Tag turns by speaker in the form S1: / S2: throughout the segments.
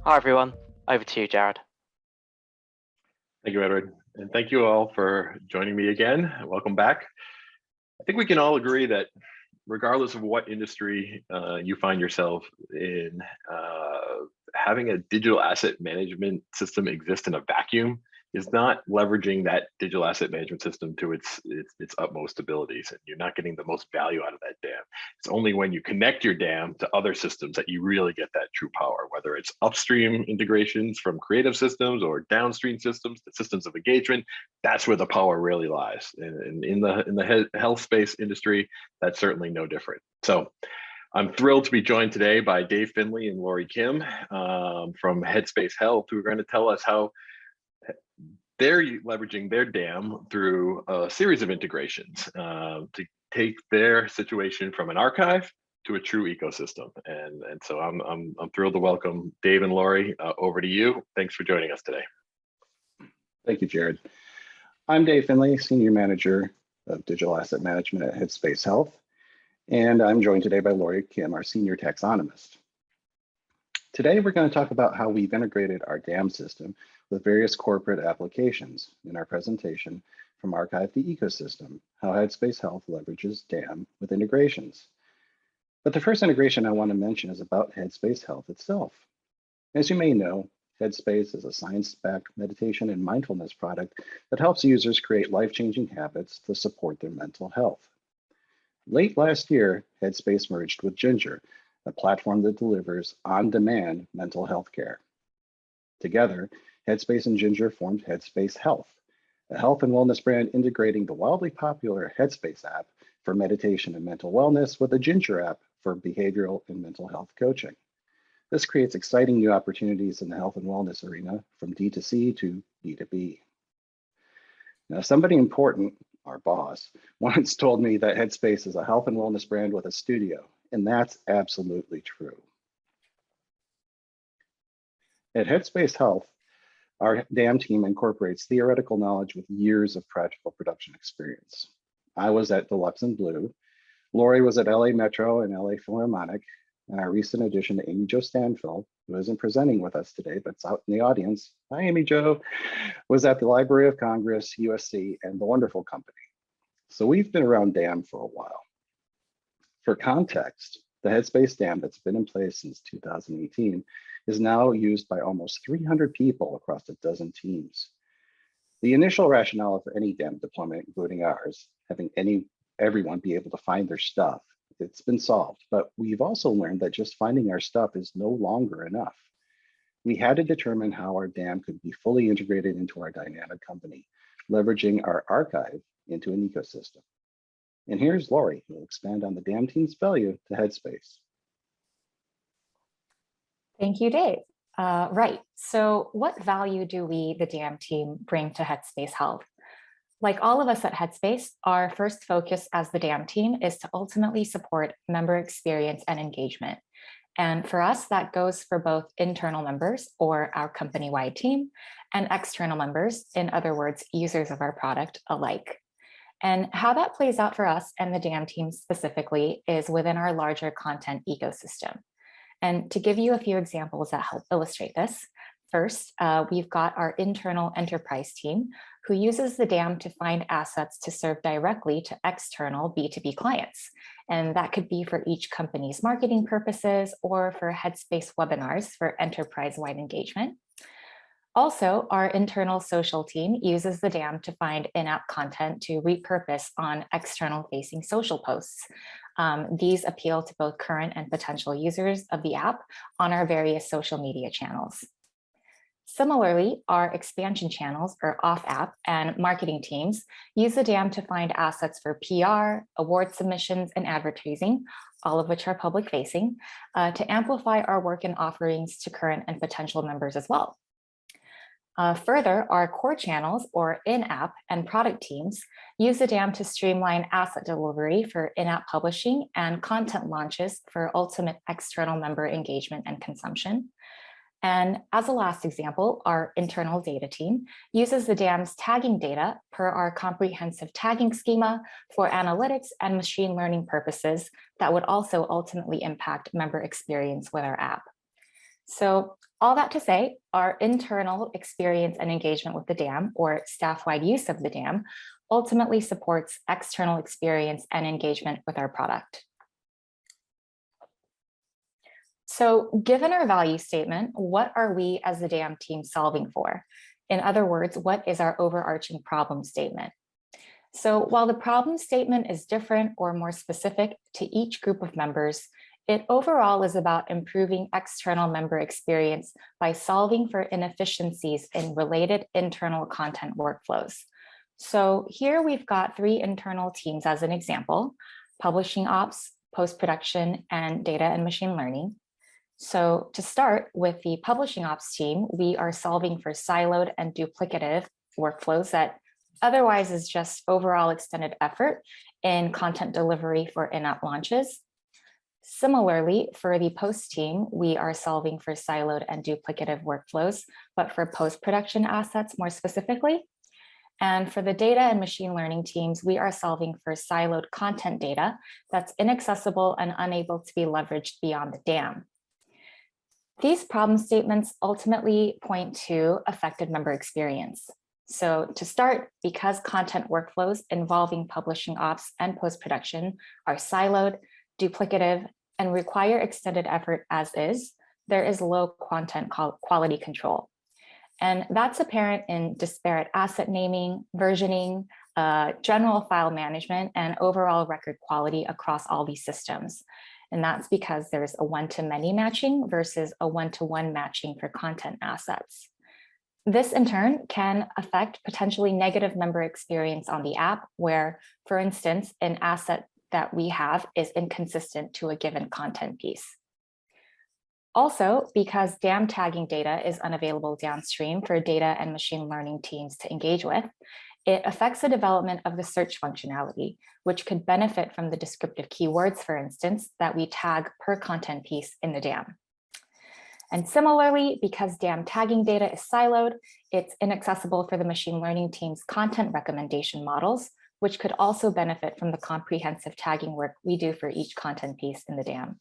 S1: Hi everyone, over to you, Jared.
S2: Thank you, Edward. And thank you all for joining me again. Welcome back. I think we can all agree that regardless of what industry you find yourself in, having a digital asset management system exist in a vacuum is not leveraging that digital asset management system to its utmost abilities, and you're not getting the most value out of that dam. It's only when you connect your dam to other systems that you really get that true power, whether it's upstream integrations from creative systems or downstream systems, the systems of engagement. That's where the power really lies. And in the health space industry, that's certainly no different. So I'm thrilled to be joined today by Dave Finley and Lorie Kim from Headspace Health, who are going to tell us how they're leveraging their dam through a series of integrations to take their situation from an archive to a true ecosystem. And so I'm thrilled to welcome Dave and Lorie over to you. Thanks for joining us today.
S3: Thank you, Jared. I'm Dave Finley, Senior Manager of Digital Asset Management at Headspace Health. And I'm joined today by Lorie Kim, our Senior Taxonomist. Today, we're going to talk about how we've integrated our dam system with various corporate applications in our presentation from archive to ecosystem, how Headspace Health leverages dam with integrations. But the first integration I want to mention is about Headspace Health itself. As you may know, Headspace is a science-backed meditation and mindfulness product that helps users create life-changing habits to support their mental health. Late last year, Headspace merged with Ginger, a platform that delivers on-demand mental health care. Together, Headspace and Ginger formed Headspace Health, a health and wellness brand integrating the wildly popular Headspace app for meditation and mental wellness with the Ginger app for behavioral and mental health coaching. This creates exciting new opportunities in the health and wellness arena from D2C to B2B. Now, somebody important, our boss, once told me that Headspace is a health and wellness brand with a studio, and that's absolutely true. At Headspace Health, our DAM team incorporates theoretical knowledge with years of practical production experience. I was at Deluxe and Blue, Lorie was at LA Metro and LA Philharmonic, and our recent addition to Amy Jo Stanfill, who isn't presenting with us today, but's out in the audience. Hi, Amy Jo, was at the Library of Congress, USC, and the Wonderful Company. So we've been around DAM for a while. For context, the Headspace DAM that's been in place since 2018 is now used by almost 300 people across a dozen teams. The initial rationale of any DAM deployment, including ours, having everyone be able to find their stuff, it's been solved, but we've also learned that just finding our stuff is no longer enough. We had to determine how our DAM could be fully integrated into our dynamic company, leveraging our archive into an ecosystem. And here's Lorie, who will expand on the DAM team's value to Headspace.
S4: Thank you, Dave. Right, so what value do we, the DAM team, bring to Headspace Health? Like all of us at Headspace, our first focus as the DAM team is to ultimately support member experience and engagement. And for us, that goes for both internal members or our company-wide team and external members, in other words, users of our product alike. And how that plays out for us and the DAM team specifically is within our larger content ecosystem. And to give you a few examples that help illustrate this, first, we've got our internal enterprise team who uses the DAM to find assets to serve directly to external B2B clients. And that could be for each company's marketing purposes or for Headspace webinars for enterprise-wide engagement. Also, our internal social team uses the DAM to find in-app content to repurpose on external-facing social posts. These appeal to both current and potential users of the app on our various social media channels. Similarly, our expansion channels, or off-app, and marketing teams use the DAM to find assets for PR, award submissions, and advertising, all of which are public-facing, to amplify our work and offerings to current and potential members as well. Further, our core channels, or in-app and product teams, use the DAM to streamline asset delivery for in-app publishing and content launches for ultimate external member engagement and consumption. And as a last example, our internal data team uses the DAM's tagging data per our comprehensive tagging schema for analytics and machine learning purposes that would also ultimately impact member experience with our app. So All that to say, our internal experience and engagement with the DAM, or staff-wide use of the DAM, ultimately supports external experience and engagement with our product. So given our value statement, what are we as the DAM team solving for? In other words, what is our overarching problem statement? So while the problem statement is different or more specific to each group of members, it overall is about improving external member experience by solving for inefficiencies in related internal content workflows. So here we've got 3 internal teams as an example: publishing ops, post-production, and data and machine learning. So to start with the publishing ops team, we are solving for siloed and duplicative workflows that otherwise is just overall extended effort in content delivery for in-app launches. Similarly, for the post team, we are solving for siloed and duplicative workflows, but for post-production assets more specifically. And for the data and machine learning teams, we are solving for siloed content data that's inaccessible and unable to be leveraged beyond the DAM. These problem statements ultimately point to affected member experience. So to start, because content workflows involving publishing ops and post-production are siloed, duplicative, and require extended effort as is, there is low content quality control. And that's apparent in disparate asset naming, versioning, general file management, and overall record quality across all these systems. And that's because there's a one-to-many matching versus a one-to-one matching for content assets. This in turn can affect potentially negative member experience on the app, where, for instance, an asset that we have is inconsistent to a given content piece. Also, because DAM tagging data is unavailable downstream for data and machine learning teams to engage with, it affects the development of the search functionality, which could benefit from the descriptive keywords, for instance, that we tag per content piece in the DAM. And similarly, because DAM tagging data is siloed, it's inaccessible for the machine learning team's content recommendation models, which could also benefit from the comprehensive tagging work we do for each content piece in the DAM.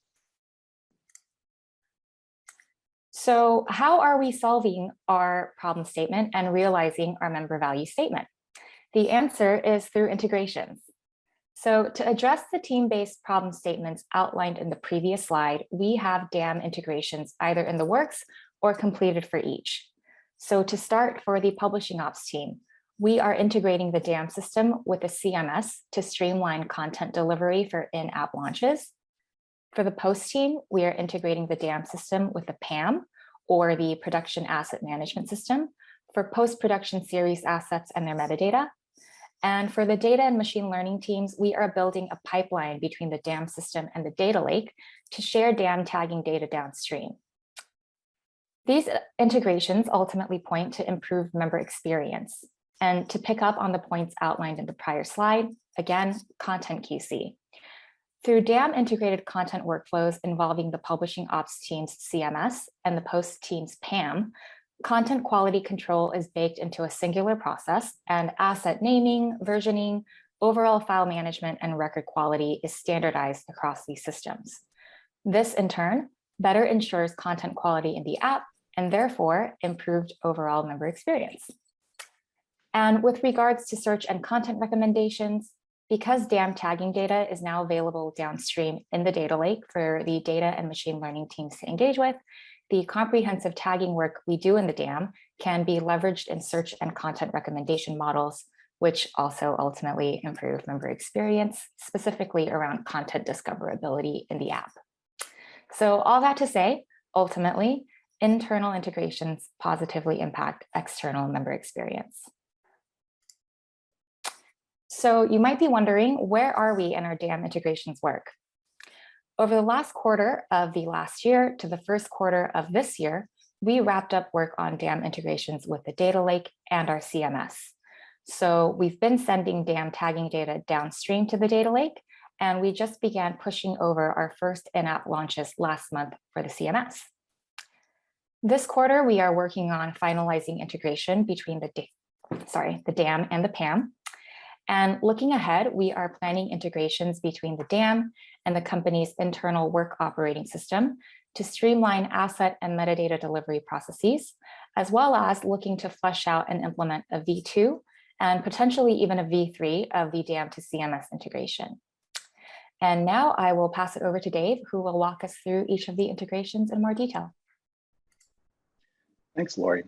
S4: So how are we solving our problem statement and realizing our member value statement? The answer is through integrations. So to address the team-based problem statements outlined in the previous slide, we have DAM integrations either in the works or completed for each. So to start, for the publishing ops team, we are integrating the DAM system with a CMS to streamline content delivery for in-app launches. For the post team, we are integrating the DAM system with the PAM, or the production asset management system, for post-production series assets and their metadata. And for the data and machine learning teams, we are building a pipeline between the DAM system and the Datalake to share DAM tagging data downstream. These integrations ultimately point to improved member experience. And to pick up on the points outlined in the prior slide, again, content QC. Through DAM integrated content workflows involving the publishing ops team's CMS and the post team's PAM, content quality control is baked into a singular process, and asset naming, versioning, overall file management, and record quality is standardized across these systems. This, in turn, better ensures content quality in the app and therefore improved overall member experience. And with regards to search and content recommendations, because DAM tagging data is now available downstream in the data lake for the data and machine learning teams to engage with, the comprehensive tagging work we do in the DAM can be leveraged in search and content recommendation models, which also ultimately improve member experience, specifically around content discoverability in the app. So all that to say, ultimately, internal integrations positively impact external member experience. So you might be wondering, where are we in our DAM integrations work? Over the last quarter of the last year to the first quarter of this year, we wrapped up work on DAM integrations with the data lake and our CMS. So we've been sending DAM tagging data downstream to the data lake, and we just began pushing over our first in-app launches last month for the CMS. This quarter, we are working on finalizing integration between the DAM and the PAM. And looking ahead, we are planning integrations between the DAM and the company's internal work operating system to streamline asset and metadata delivery processes, as well as looking to flesh out and implement a V2 and potentially even a V3 of the DAM to CMS integration. And now I will pass it over to Dave, who will walk us through each of the integrations in more detail.
S3: Thanks, Lorie.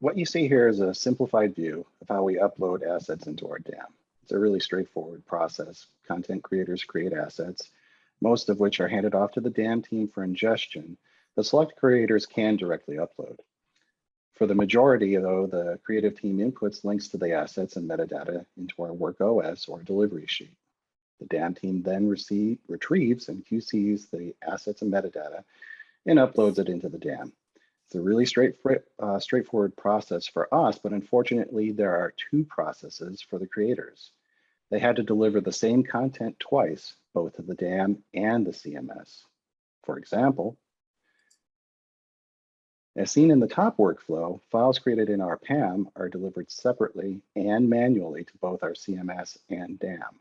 S3: What you see here is a simplified view of how we upload assets into our DAM. It's a really straightforward process. Content creators create assets, most of which are handed off to the DAM team for ingestion, but select creators can directly upload. For the majority, though, the creative team inputs links to the assets and metadata into our work OS or delivery sheet. The DAM team then retrieves and QCs the assets and metadata and uploads it into the DAM. It's a really straightforward process for us, but unfortunately, there are two processes for the creators. They had to deliver the same content twice, both to the DAM and the CMS. For example, as seen in the top workflow, files created in our PAM are delivered separately and manually to both our CMS and DAM.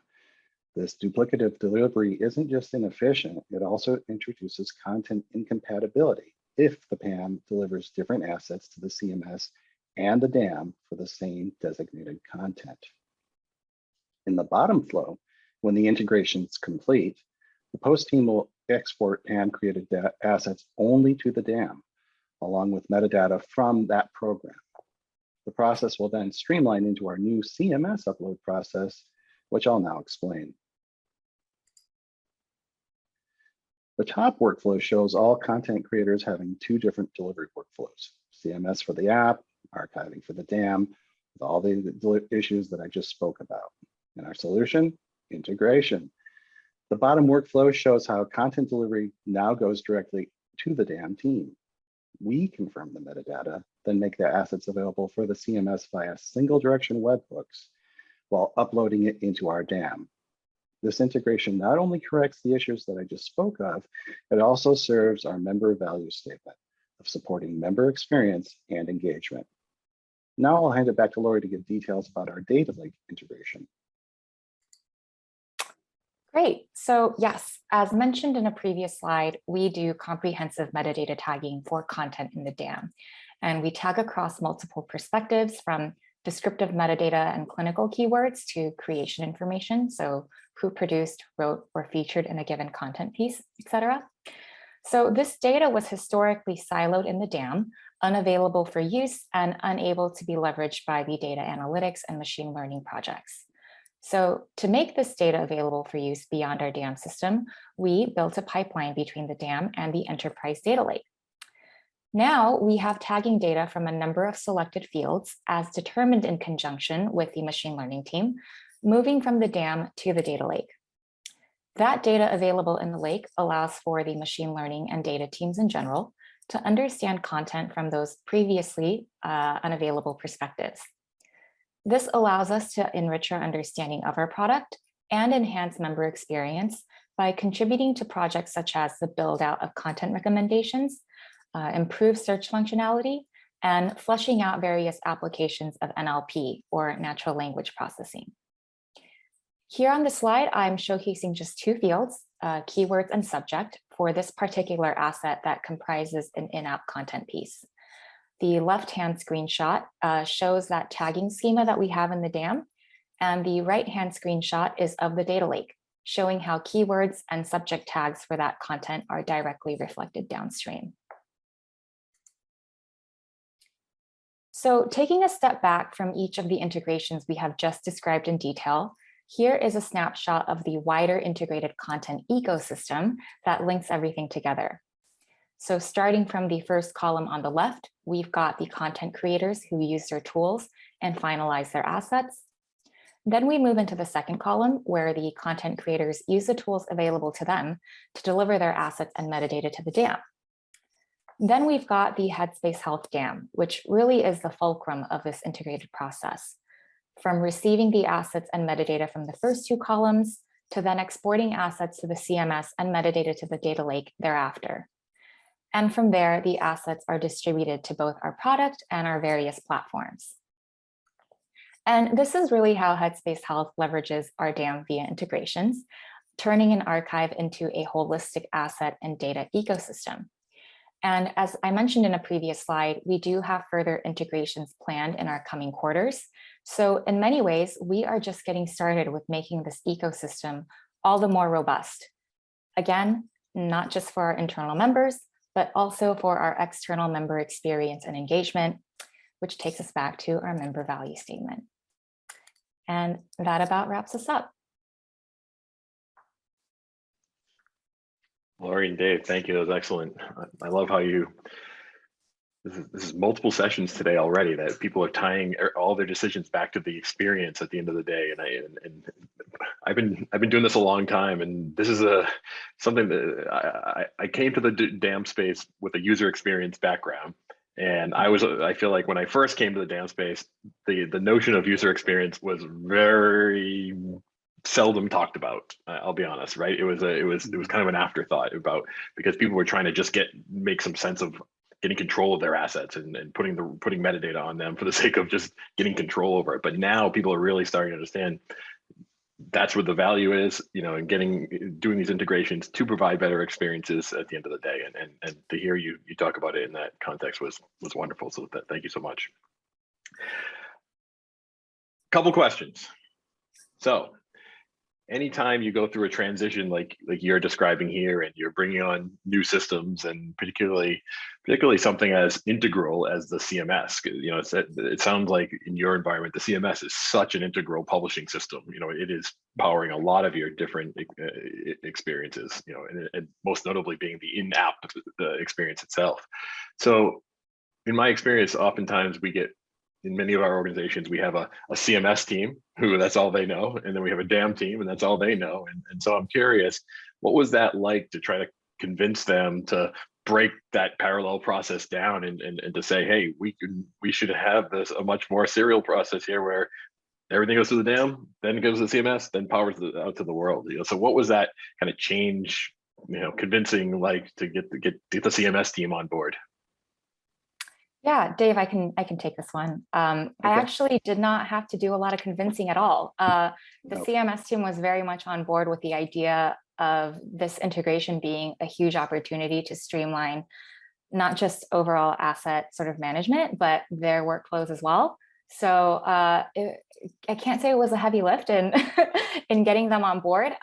S3: This duplicative delivery isn't just inefficient, it also introduces content incompatibility if the PAM delivers different assets to the CMS and the DAM for the same designated content. In the bottom flow, when the integration is complete, the post team will export PAM created assets only to the DAM, along with metadata from that program. The process will then streamline into our new CMS upload process, which I'll now explain. The top workflow shows all content creators having two different delivery workflows, CMS for the app, archiving for the DAM, with all the issues that I just spoke about. And our solution, integration. The bottom workflow shows how content delivery now goes directly to the DAM team. We confirm the metadata, then make the assets available for the CMS via single direction webhooks while uploading it into our DAM. This integration not only corrects the issues that I just spoke of, it also serves our member value statement of supporting member experience and engagement. Now I'll hand it back to Lorie to give details about our Datalake integration.
S4: Great. So yes, as mentioned in a previous slide, we do comprehensive metadata tagging for content in the DAM. And we tag across multiple perspectives from descriptive metadata and clinical keywords to creation information. So who produced, wrote, or featured in a given content piece, etc. So this data was historically siloed in the DAM, unavailable for use and unable to be leveraged by the data analytics and machine learning projects. So to make this data available for use beyond our DAM system, we built a pipeline between the DAM and the enterprise data lake. Now we have tagging data from a number of selected fields as determined in conjunction with the machine learning team, moving from the DAM to the data lake. That data available in the lake allows for the machine learning and data teams in general to understand content from those previously unavailable perspectives. This allows us to enrich our understanding of our product and enhance member experience by contributing to projects such as the build out of content recommendations, improve search functionality, and fleshing out various applications of NLP or natural language processing. Here on the slide, I'm showcasing just two fields, keywords and subject, for this particular asset that comprises an in-app content piece. The left-hand screenshot shows that tagging schema that we have in the DAM, and the right-hand screenshot is of the data lake, showing how keywords and subject tags for that content are directly reflected downstream. So taking a step back from each of the integrations we have just described in detail, here is a snapshot of the wider integrated content ecosystem that links everything together. So starting from the first column on the left, we've got the content creators who use their tools and finalize their assets. Then we move into the second column where the content creators use the tools available to them to deliver their assets and metadata to the DAM. Then we've got the Headspace Health DAM, which really is the fulcrum of this integrated process. From receiving the assets and metadata from the first two columns to then exporting assets to the CMS and metadata to the data lake thereafter. And from there, the assets are distributed to both our product and our various platforms. And this is really how Headspace Health leverages our DAM via integrations turning an archive into a holistic asset and data ecosystem. And as I mentioned in a previous slide, we do have further integrations planned in our coming quarters. So in many ways, we are just getting started with making this ecosystem all the more robust. Again, not just for our internal members, but also for our external member experience and engagement, which takes us back to our member value statement. And that about wraps us up.
S2: Lorie and Dave, thank you. That was excellent. I love how this is multiple sessions today already that people are tying all their decisions back to the experience at the end of the day. And I've been doing this a long time, and this is something that I came to the DAM space with a user experience background. And I feel like when I first came to the DAM space, the notion of user experience was very seldom talked about. I'll be honest, right? It was kind of an afterthought because people were trying to make some sense of getting control of their assets and putting metadata on them for the sake of just getting control over it. But now people are really starting to understand that's what the value is, and doing these integrations to provide better experiences at the end of the day. And to hear you talk about it in that context was wonderful. So thank you so much. Couple questions. So anytime you go through a transition like you're describing here, and you're bringing on new systems, and particularly something as integral as the CMS, it sounds like in your environment, the CMS is such an integral publishing system. It is powering a lot of your different experiences, and most notably being the in-app experience itself. So in my experience, oftentimes in many of our organizations, we have a CMS team who that's all they know. And then we have a DAM team and that's all they know. And so I'm curious, what was that like to try to convince them to break that parallel process down and to say, hey, we should have a much more serial process here where everything goes to the DAM, then it goes to the CMS, then powers out to the world. So what was that kind of change, convincing like to get the CMS team on board?
S4: Yeah, Dave, I can take this one. I actually did not have to do a lot of convincing at all. The CMS team was very much on board with the idea of this integration being a huge opportunity to streamline not just overall asset sort of management, but their workflows as well. So I can't say it was a heavy lift in in getting them on board.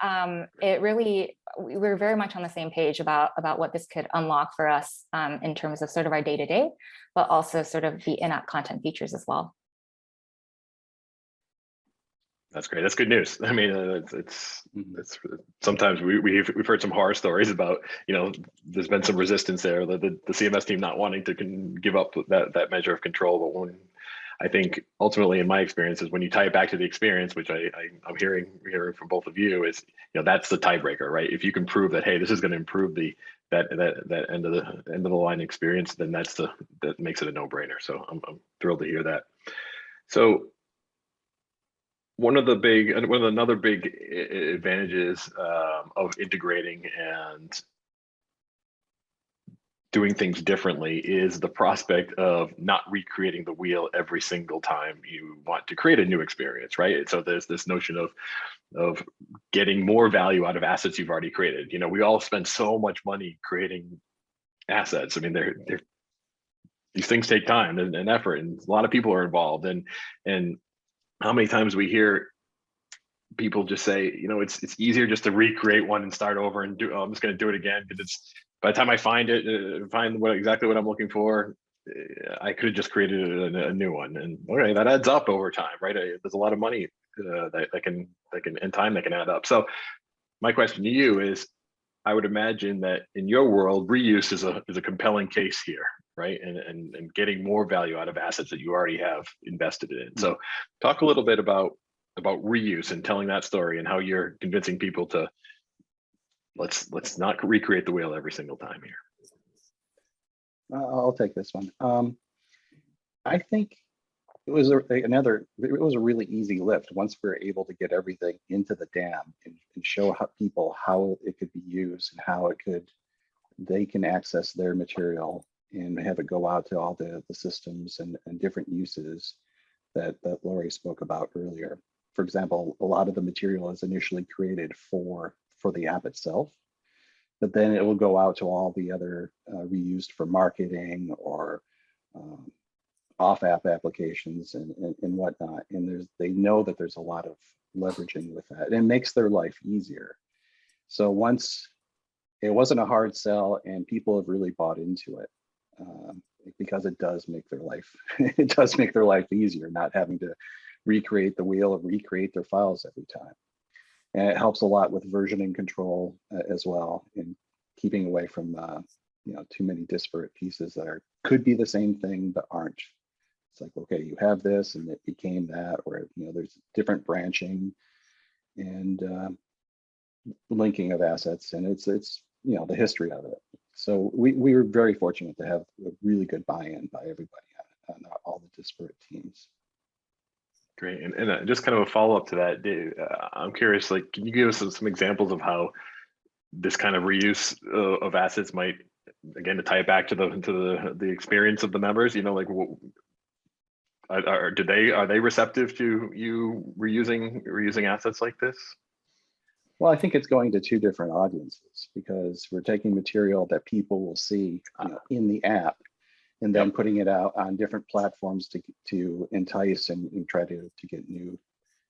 S4: We were very much on the same page about what this could unlock for us in terms of sort of our day-to-day, but also sort of the in-app content features as well.
S2: That's great. That's good news. I mean, it's sometimes we've heard some horror stories about, there's been some resistance there, the CMS team not wanting to give up that measure of control. But when I think ultimately in my experience is when you tie it back to the experience, which I'm hearing from both of you, is that's the tiebreaker, right? If you can prove that, hey, this is going to improve that end of the line experience, then that makes it a no-brainer. So I'm thrilled to hear that. So another big advantages of integrating and doing things differently is the prospect of not recreating the wheel every single time you want to create a new experience, right? So there's this notion of getting more value out of assets you've already created. We all spend so much money creating assets. I mean, these things take time and effort, and a lot of people are involved. And how many times we hear people just say, it's easier just to recreate one and start over and I'm just going to do it again because by the time I find exactly what I'm looking for, I could have just created a new one. And okay, that adds up over time, right? There's a lot of money that can and time that can add up. So my question to you is, I would imagine that in your world, reuse is a compelling case here, right? And getting more value out of assets that you already have invested in. So talk a little bit about reuse and telling that story and how you're convincing people to let's not recreate the wheel every single time here.
S3: I'll take this one. I think it was a really easy lift once we were able to get everything into the DAM and show people how it could be used and how they can access their material and have it go out to all the systems and different uses that Lorie spoke about earlier. For example, a lot of the material is initially created for for the app itself, but then it will go out to all the other reused for marketing or off-app applications and whatnot. And they know that there's a lot of leveraging with that, and it makes their life easier. So once it wasn't a hard sell, and people have really bought into it because it does make their life it does make their life easier, not having to recreate the wheel or recreate their files every time. And it helps a lot with versioning control as well, and keeping away from too many disparate pieces that could be the same thing but aren't. It's like, okay, you have this and it became that, or there's different branching and linking of assets, and it's the history of it. So we were very fortunate to have a really good buy-in by everybody on all the disparate teams.
S2: Great, and just kind of a follow-up to that, Dave, I'm curious, like, can you give us some examples of how this kind of reuse of assets might, again, to tie it back to the experience of the members, like, are they receptive to you reusing assets like this?
S3: Well, I think it's going to two different audiences, because we're taking material that people will see in the app, and then putting it out on different platforms to entice and try to get new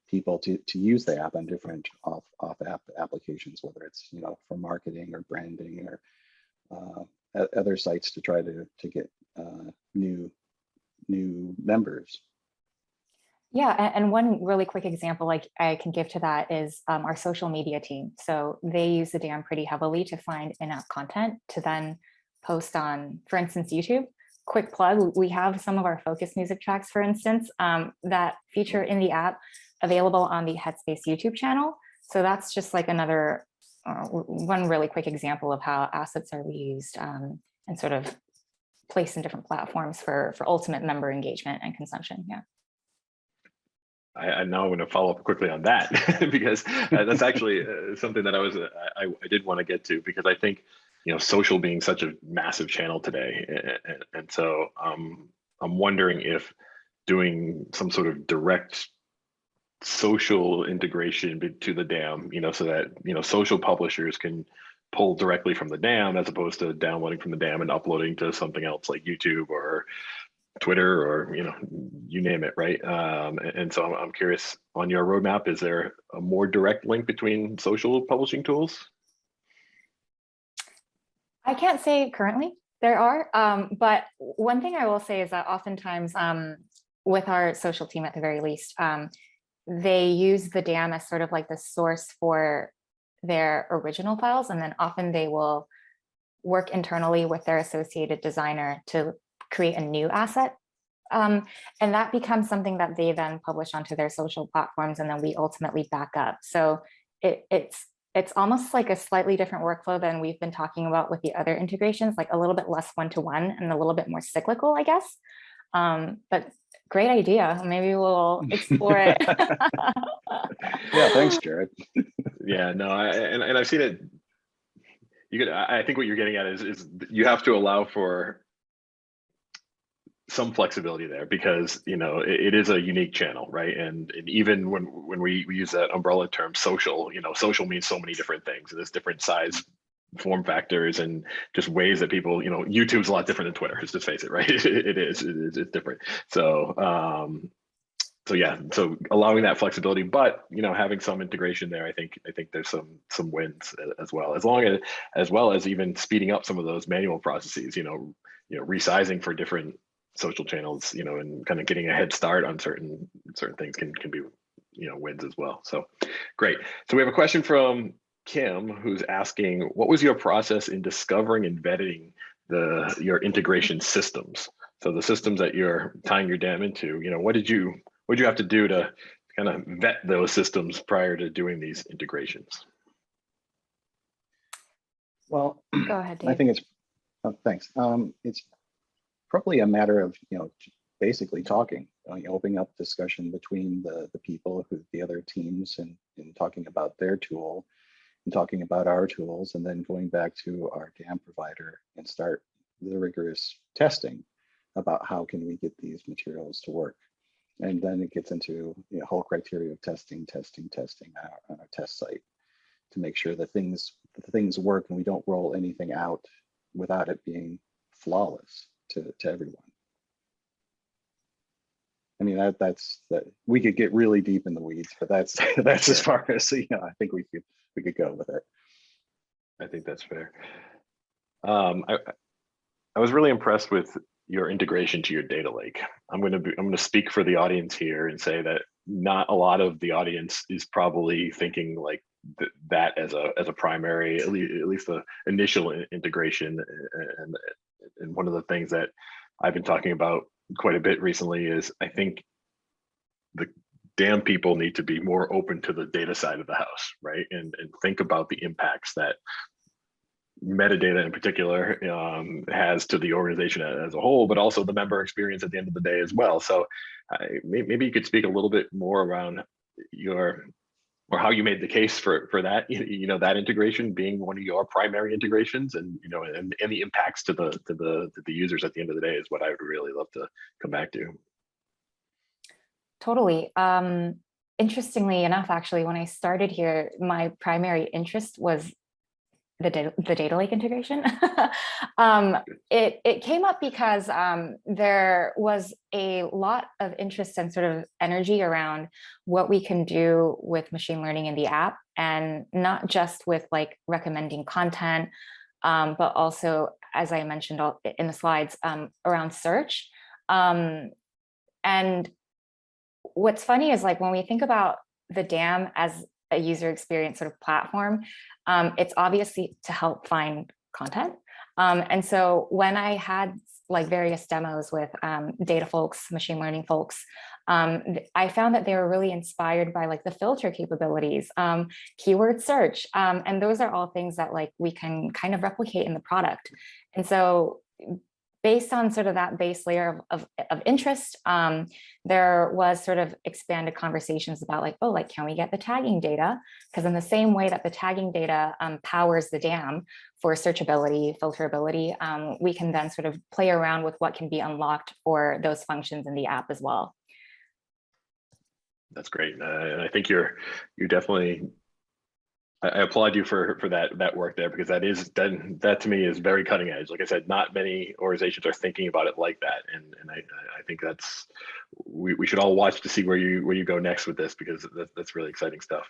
S3: people to use the app on different off-app applications, whether it's for marketing or branding or other sites to try to get new members.
S4: Yeah, and one really quick example like I can give to that is our social media team. So they use the DAM pretty heavily to find in-app content to then post on, for instance, YouTube. Quick plug, we have some of our focus music tracks, for instance, that feature in the app available on the Headspace YouTube channel. So that's just like another one really quick example of how assets are reused and sort of placed in different platforms for ultimate member engagement and consumption. Yeah.
S2: I now want to follow up quickly on that because that's actually something that I did want to get to, because I think social being such a massive channel today, and so I'm wondering if doing some sort of direct social integration to the DAM, so that social publishers can pull directly from the DAM as opposed to downloading from the DAM and uploading to something else like YouTube or Twitter or you name it, right? And so I'm curious, on your roadmap, is there a more direct link between social publishing tools?
S4: I can't say currently there are, but one thing I will say is that oftentimes with our social team at the very least, they use the DAM as sort of like the source for their original files, and then often they will work internally with their associated designer to create a new asset. And that becomes something that they then publish onto their social platforms, and then we ultimately back up. So it's almost like a slightly different workflow than we've been talking about with the other integrations, like a little bit less one-to-one and a little bit more cyclical, I guess. But great idea. Maybe we'll explore it.
S3: Yeah, thanks, Jared.
S2: Yeah, no, and I've seen it. I think what you're getting at is you have to allow for some flexibility there, because it is a unique channel, right? And even when we use that umbrella term social, social means so many different things, and there's different size form factors and just ways that people, YouTube's a lot different than Twitter, just face it, right? It's different. So yeah, so allowing that flexibility, but having some integration there, I think there's some wins as well, as well as even speeding up some of those manual processes, resizing for different social channels, and kind of getting a head start on certain things can be wins as well. So great. So we have a question from Kim, who's asking, what was your process in discovering and vetting your integration systems? So the systems that you're tying your DAM into, what did you have to do to kind of vet those systems prior to doing these integrations?
S3: Well,
S4: Go ahead, Dave.
S3: I think thanks. It's probably a matter of basically talking, opening up discussion between the people the other teams, and talking about their tool and talking about our tools, and then going back to our DAM provider and start the rigorous testing about how can we get these materials to work. And then it gets into whole criteria of testing on our test site. to make sure that things work and we don't roll anything out without it being flawless to everyone. I mean, that's we could get really deep in the weeds, but that's as far as I think we could go with it.
S2: I think that's fair. I was really impressed with your integration to your data lake. I'm going to speak for the audience here and say that not a lot of the audience is probably thinking like that as a primary, at least the initial integration. And one of the things that I've been talking about quite a bit recently is I think the damn people need to be more open to the data side of the house, right? And think about the impacts that metadata in particular has to the organization as a whole, but also the member experience at the end of the day as well. So maybe you could speak a little bit more around how you made the case for that, that integration being one of your primary integrations, and and the impacts to the users at the end of the day is what I would really love to come back to.
S4: Totally. Interestingly enough, actually, when I started here, my primary interest was the data lake integration. It came up because there was a lot of interest and sort of energy around what we can do with machine learning in the app, and not just with like recommending content, but also, as I mentioned in the slides, around search. And what's funny is, like, when we think about the DAM as a user experience sort of platform, it's obviously to help find content. And so when I had like various demos with data folks, machine learning folks, I found that they were really inspired by like the filter capabilities, keyword search. And those are all things that like we can kind of replicate in the product. And so based on sort of that base layer of interest, there was sort of expanded conversations about like, oh, like, can we get the tagging data? Because in the same way that the tagging data powers the DAM for searchability, filterability, we can then sort of play around with what can be unlocked for those functions in the app as well.
S2: That's great. And I think you're definitely, I applaud you for that work there, because that to me is very cutting edge. Like I said, not many organizations are thinking about it like that, and I think that's we should all watch to see where you go next with this, because that's really exciting stuff.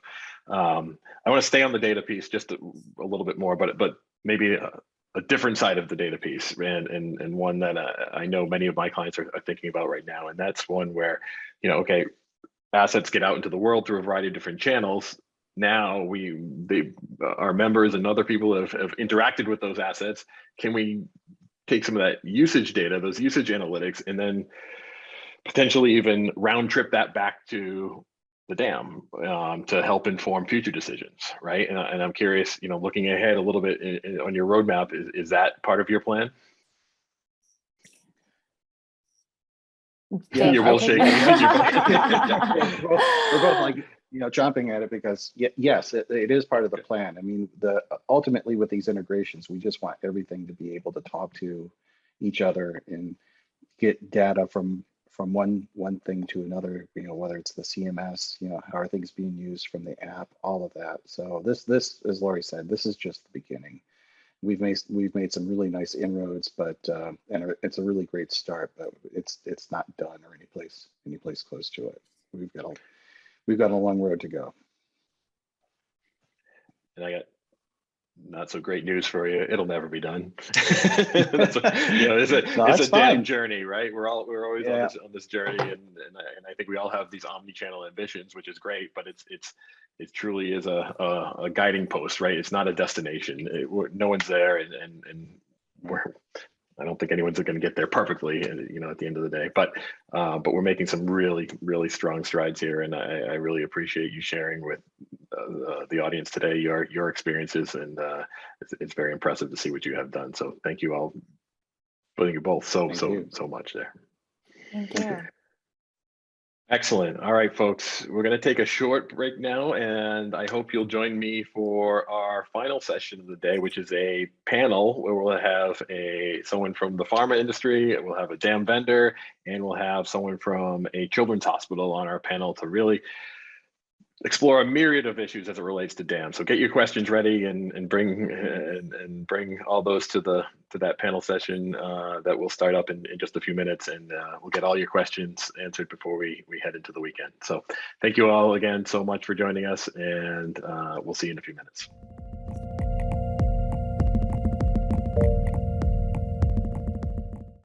S2: I want to stay on the data piece just a little bit more, but maybe a different side of the data piece, and one that I know many of my clients are thinking about right now, and that's one where okay, assets get out into the world through a variety of different channels. Now our members and other people have interacted with those assets. Can we take some of that usage data, those usage analytics, and then potentially even round trip that back to the DAM to help inform future decisions, right? And I'm curious, looking ahead a little bit on your roadmap, is that part of your plan?
S3: Yeah,
S2: you're both shaking.
S3: We're both like jumping at it, because yes, it is part of the plan. I mean, ultimately with these integrations, we just want everything to be able to talk to each other and get data from one thing to another. Whether it's the CMS, how are things being used from the app, all of that. So this, as Lorie said, this is just the beginning. We've made some really nice inroads, but and it's a really great start, but it's not done or any place close to it. We've got a long road to go.
S2: And I got not so great news for you. It'll never be done. It's a damn journey, right? We're always on this journey, and I think we all have these omni-channel ambitions, which is great, but it truly is a guiding post, right? It's not a destination. No one's there, and I don't think anyone's going to get there perfectly, at the end of the day. But we're making some really, really strong strides here, and I really appreciate you sharing with the audience today your experiences, and it's very impressive to see what you have done. So thank you all. Thank you both so much there.
S4: Thank you.
S2: Excellent. All right, folks, we're going to take a short break now, and I hope you'll join me for our final session of the day, which is a panel where we'll have someone from the pharma industry, and we'll have a DAM vendor, and we'll have someone from a children's hospital on our panel to really explore a myriad of issues as it relates to dams. So get your questions ready and bring all those to that panel session that will start up in just a few minutes, and we'll get all your questions answered before we head into the weekend. So thank you all again so much for joining us, and we'll see you in a few minutes.